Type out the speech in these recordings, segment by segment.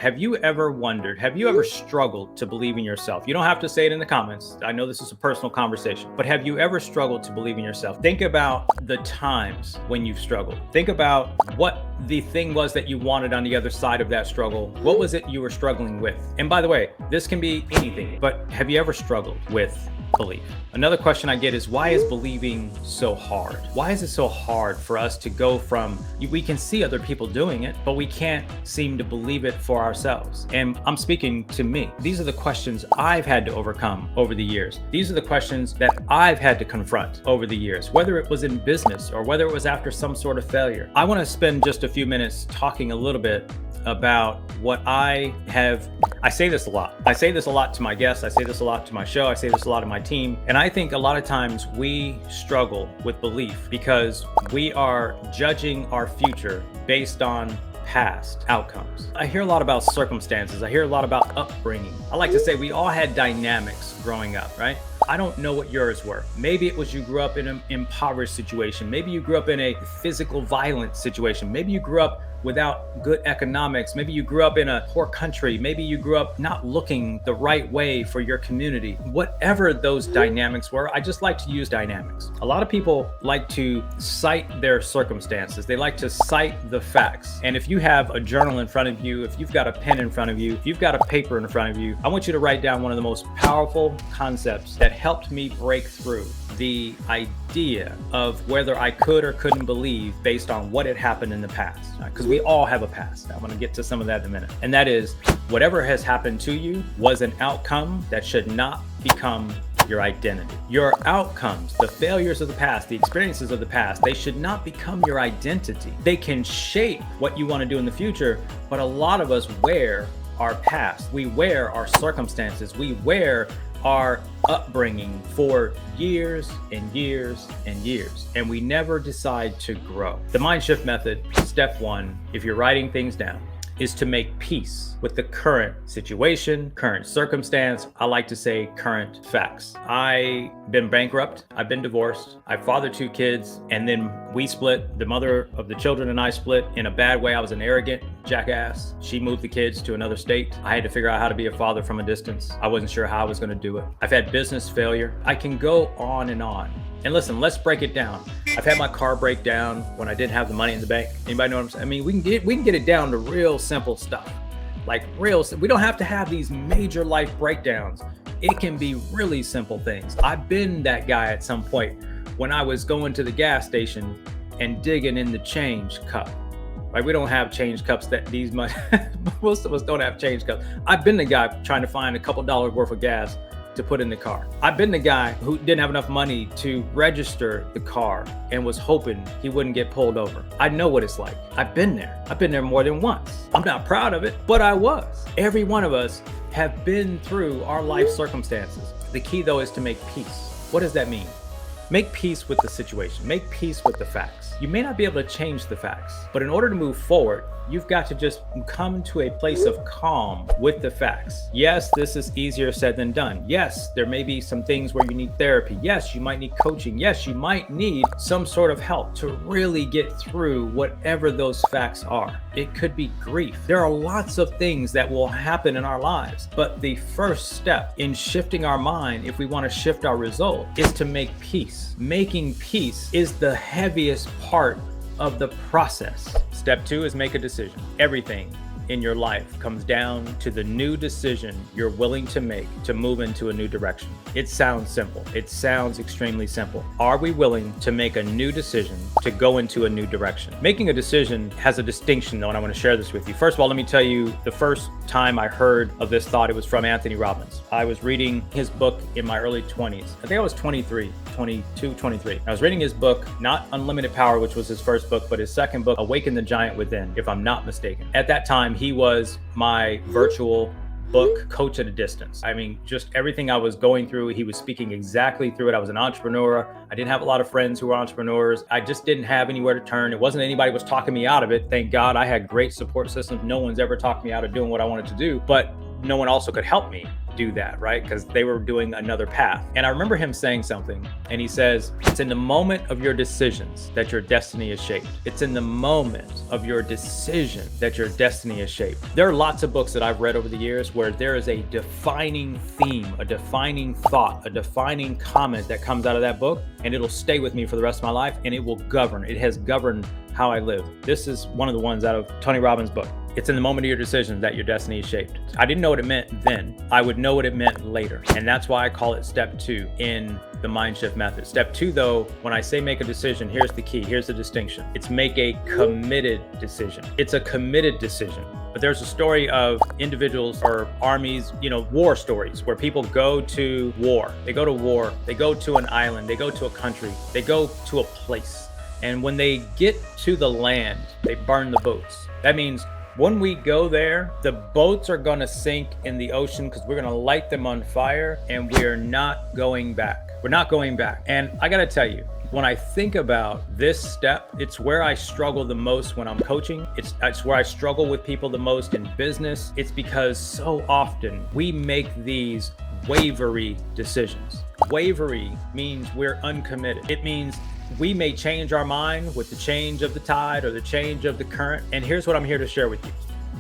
Have you ever wondered, have you ever struggled to believe in yourself? You don't have to say it in the comments. I know this is a personal conversation, but have you ever struggled to believe in yourself? Think about the times when you've struggled. Think about what the thing was that you wanted on the other side of that struggle. What was it you were struggling with? And by the way, this can be anything, but have you ever struggled with belief? Another question I get is, why is believing so hard? Why is it so hard for us to go from, we can see other people doing it, but we can't seem to believe it for ourselves? And I'm speaking to me. These are the questions I've had to overcome over the years. These are the questions that I've had to confront over the years, whether it was in business or whether it was after some sort of failure. I want to spend just a few minutes talking a little bit about what I say this a lot. I say this a lot to my guests. I say this a lot to my show. I say this a lot to my team. And I think a lot of times we struggle with belief because we are judging our future based on past outcomes. I hear a lot about circumstances. I hear a lot about upbringing. I like to say we all had dynamics growing up, right? I don't know what yours were. Maybe it was you grew up in an impoverished situation. Maybe you grew up in a physical violent situation. Maybe you grew up without good economics. Maybe you grew up in a poor country. Maybe you grew up not looking the right way for your community. Whatever those dynamics were, I just like to use dynamics. A lot of people like to cite their circumstances. They like to cite the facts. And if you have a journal in front of you, if you've got a pen in front of you, if you've got a paper in front of you, I want you to write down one of the most powerful concepts that helped me break through the idea of whether I could or couldn't believe based on what had happened in the past. Because we all have a past. I'm going to get to some of that in a minute. And that is, whatever has happened to you was an outcome that should not become your identity. Your outcomes, the failures of the past, the experiences of the past, they should not become your identity. They can shape what you want to do in the future, but a lot of us wear our past. We wear our circumstances. We wear our upbringing for years and years and years, and we never decide to grow. The MindShift Method, step one, if you're writing things down, is to make peace with the current situation, current circumstance. I like to say current facts. I've been bankrupt. I've been divorced. I fathered 2 kids, and then we split. The mother of the children and I split in a bad way. I was an arrogant jackass. She moved the kids to another state. I had to figure out how to be a father from a distance. I wasn't sure how I was going to do it. I've had business failure. I can go on and on. And listen, let's break it down. I've had my car break down when I didn't have the money in the bank. Anybody know what I'm saying? I mean, we can get it down to real simple stuff. We don't have to have these major life breakdowns. It can be really simple things. I've been that guy at some point when I was going to the gas station and digging in the change cup. Like, we don't have change cups that these much. Most of us don't have change cups. I've been the guy trying to find a couple dollars worth of gas to put in the car. I've been the guy who didn't have enough money to register the car and was hoping he wouldn't get pulled over. I know what it's like. I've been there. I've been there more than once. I'm not proud of it, but I was. Every one of us have been through our life circumstances. The key, though, is to make peace. What does that mean? Make peace with the situation. Make peace with the facts. You may not be able to change the facts, but in order to move forward, you've got to just come to a place of calm with the facts. Yes, this is easier said than done. Yes, there may be some things where you need therapy. Yes, you might need coaching. Yes, you might need some sort of help to really get through whatever those facts are. It could be grief. There are lots of things that will happen in our lives, but the first step in shifting our mind, if we want to shift our result, is to make peace. Making peace is the heaviest part of the process. Step 2 is make a decision. Everything in your life comes down to the new decision you're willing to make to move into a new direction. It sounds simple. It sounds extremely simple. Are we willing to make a new decision to go into a new direction? Making a decision has a distinction, though, and I want to share this with you. First of all, let me tell you the first time I heard of this thought, it was from Anthony Robbins. I was reading his book in my early 20s. I think I was 23. I was reading his book, not Unlimited Power, which was his first book, but his second book, Awaken the Giant Within, if I'm not mistaken. At that time, he was my virtual book coach at a distance. I mean, just everything I was going through, he was speaking exactly through it. I was an entrepreneur. I didn't have a lot of friends who were entrepreneurs. I just didn't have anywhere to turn. It wasn't anybody was talking me out of it. Thank God I had great support systems. No one's ever talked me out of doing what I wanted to do, but no one also could help me do that, right? Because they were doing another path. And I remember him saying something, and he says, it's in the moment of your decisions that your destiny is shaped. It's in the moment of your decision that your destiny is shaped. There are lots of books that I've read over the years where there is a defining theme, a defining thought, a defining comment that comes out of that book, and it'll stay with me for the rest of my life, and it will govern. It has governed how I live. This is one of the ones out of Tony Robbins' book. It's in the moment of your decision that your destiny is shaped. I didn't know what it meant then. I would know what it meant later. And that's why I call it step 2 in the MindShift Method. Step 2, though, when I say make a decision, here's the key. Here's the distinction. It's make a committed decision. It's a committed decision. But there's a story of individuals or armies, war stories where people go to war. They go to war. They go to an island. They go to a country. They go to a place. And when they get to the land, they burn the boats. That means when we go there, the boats are going to sink in the ocean because we're going to light them on fire, and we're not going back. We're not going back. And I got to tell you, when I think about this step, it's where I struggle the most when I'm coaching. It's where I struggle with people the most in business. It's because so often we make these wavery decisions. Wavery means we're uncommitted. It means we may change our mind with the change of the tide or the change of the current. And here's what I'm here to share with you.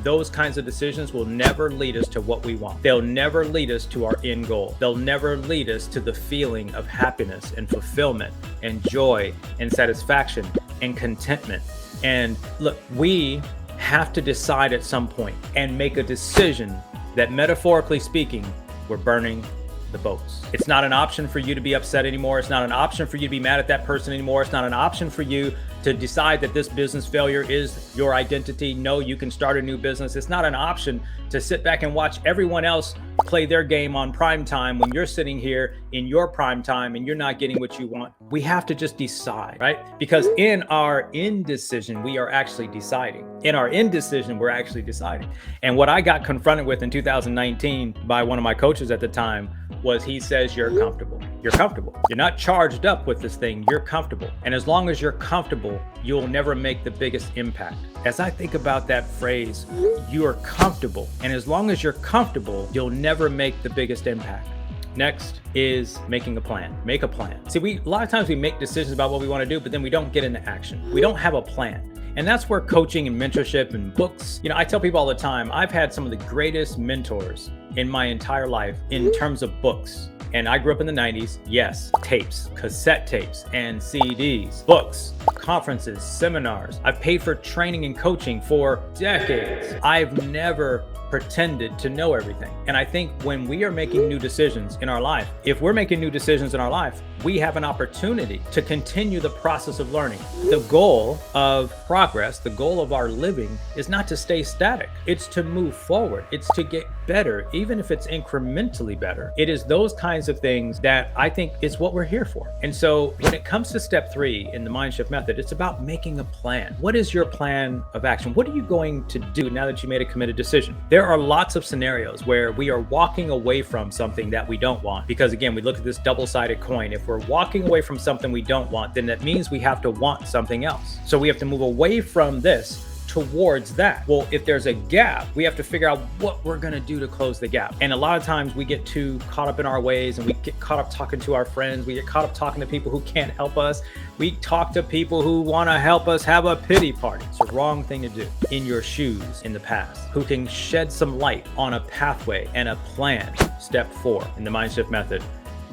Those kinds of decisions will never lead us to what we want. They'll never lead us to our end goal. They'll never lead us to the feeling of happiness and fulfillment and joy and satisfaction and contentment. And look, we have to decide at some point and make a decision that, metaphorically speaking, we're burning the boats. It's not an option for you to be upset anymore. It's not an option for you to be mad at that person anymore. It's not an option for you to decide that this business failure is your identity. No, you can start a new business. It's not an option to sit back and watch everyone else play their game on prime time when you're sitting here in your prime time and you're not getting what you want. We have to just decide, right? Because in our indecision, we are actually deciding. In our indecision, we're actually deciding. And what I got confronted with in 2019 by one of my coaches at the time was, he says, you're comfortable. You're comfortable. You're not charged up with this thing. You're comfortable. And as long as you're comfortable, you'll never make the biggest impact. As I think about that phrase, you are comfortable. And as long as you're comfortable, you'll never make the biggest impact. Next is making a plan. Make a plan. See, a lot of times we make decisions about what we want to do, but then we don't get into action. We don't have a plan. And that's where coaching and mentorship and books, I tell people all the time, I've had some of the greatest mentors in my entire life in terms of books. And I grew up in the 90s. Yes, tapes, cassette tapes and CDs, books, conferences, seminars. I've paid for training and coaching for decades. I've never pretended to know everything. And I think when we are making new decisions in our life, if we're making new decisions in our life, we have an opportunity to continue the process of learning. The goal of progress, the goal of our living is not to stay static. It's to move forward. It's to get better, even if it's incrementally better. It is those kinds of things that I think is what we're here for. And so when it comes to step 3 in the MindShift Method, it's about making a plan. What is your plan of action? What are you going to do now that you made a committed decision? There are lots of scenarios where we are walking away from something that we don't want. Because again, we look at this double-sided coin. If we're walking away from something we don't want, then that means we have to want something else. So we have to move away from this towards that. Well, if there's a gap, we have to figure out what we're going to do to close the gap. And a lot of times we get too caught up in our ways, and we get caught up talking to our friends. We get caught up talking to people who can't help us. We talk to people who want to help us have a pity party. It's the wrong thing to do. In your shoes in the past, who can shed some light on a pathway and a plan. Step 4 in the MindShift Method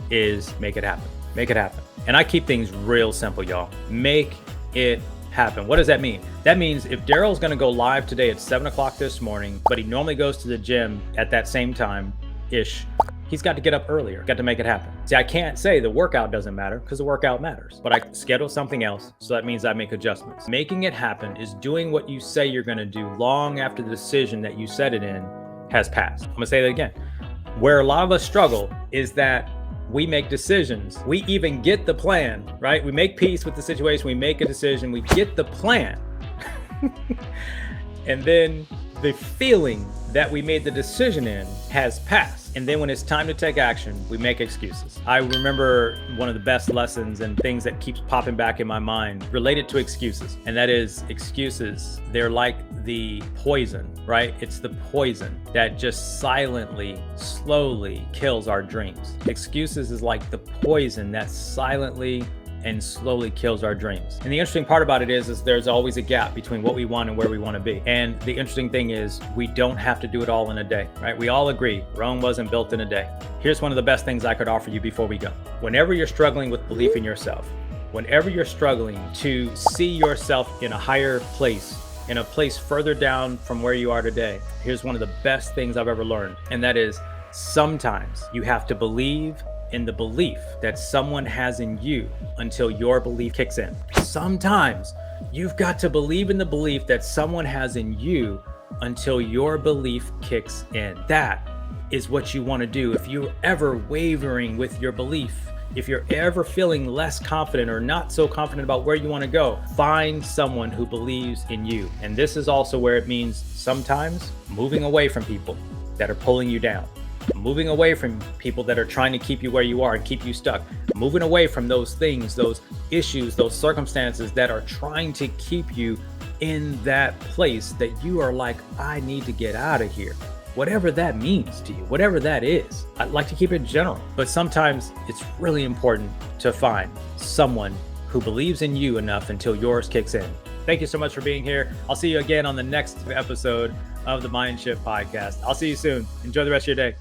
is make it happen. Make it happen. And I keep things real simple, y'all. Make it happen. What does that mean? That means if Daryl's going to go live today at 7 o'clock this morning, but he normally goes to the gym at that same time-ish, he's got to get up earlier, got to make it happen. See, I can't say the workout doesn't matter, because the workout matters, but I schedule something else. So that means I make adjustments. Making it happen is doing what you say you're going to do long after the decision that you set it in has passed. I'm going to say that again. Where a lot of us struggle is that we make decisions. We even get the plan, right? We make peace with the situation. We make a decision. We get the plan. And then the feeling that we made the decision in has passed. And then when it's time to take action, we make excuses. I remember one of the best lessons and things that keeps popping back in my mind related to excuses. And that is excuses. They're like the poison, right? It's the poison that just silently, slowly kills our dreams. Excuses is like the poison that silently and slowly kills our dreams. And the interesting part about it is there's always a gap between what we want and where we want to be. And the interesting thing is we don't have to do it all in a day, right? We all agree Rome wasn't built in a day. Here's one of the best things I could offer you before we go. Whenever you're struggling with belief in yourself, whenever you're struggling to see yourself in a higher place, in a place further down from where you are today, here's one of the best things I've ever learned. And that is sometimes you have to believe in the belief that someone has in you until your belief kicks in. Sometimes you've got to believe in the belief that someone has in you until your belief kicks in. That is what you want to do. If you're ever wavering with your belief, if you're ever feeling less confident or not so confident about where you want to go, find someone who believes in you. And this is also where it means sometimes moving away from people that are pulling you down. Moving away from people that are trying to keep you where you are and keep you stuck. Moving away from those things, those issues, those circumstances that are trying to keep you in that place that you are like, I need to get out of here. Whatever that means to you, whatever that is. I'd like to keep it general, but sometimes it's really important to find someone who believes in you enough until yours kicks in. Thank you so much for being here. I'll see you again on the next episode of the MindShift podcast. I'll see you soon. Enjoy the rest of your day.